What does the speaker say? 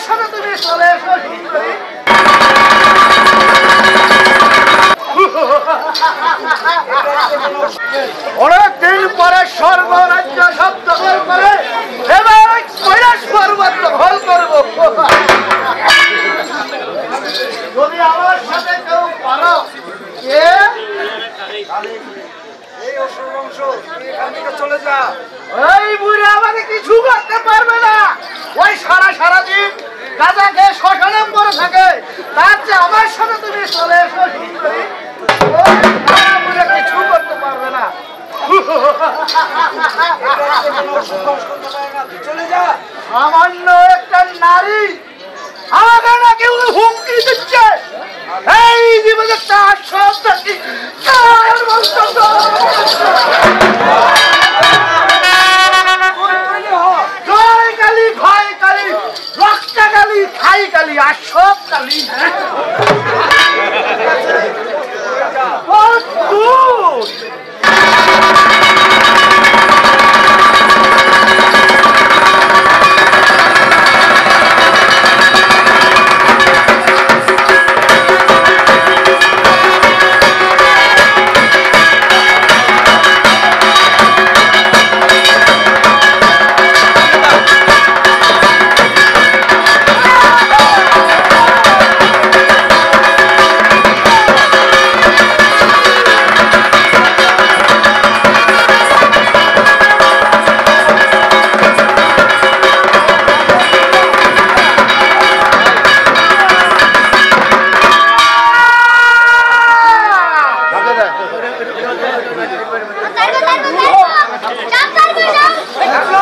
সাথে তুমি চলে এসো সুন্দরী। অনেকদিন পরে সর্বরাজ্য শব্দ করে এবার কৈলাস পর্বত দখল করবো। যদি আমার সাথে কেউ পারো চলে যা, ওই বুড়ি আমাকে কিছু করতে পারবে না। ওই সারাদিন গাঁজা খেয়ে শ্মশানে পড়ে থাকে, তার চেয়ে আমার সাথে তুমি চলে এসো সুন্দরী। কিছু করতে পারবে না। চলে যা। সামান্য একটা নারী আমাকে না কেউ হুমকি দিচ্ছে, এই জীবনে তার সব জয় কালী, ভয় কালী, রক্তা কালী, খাই কালী, আর সব কালী। দূর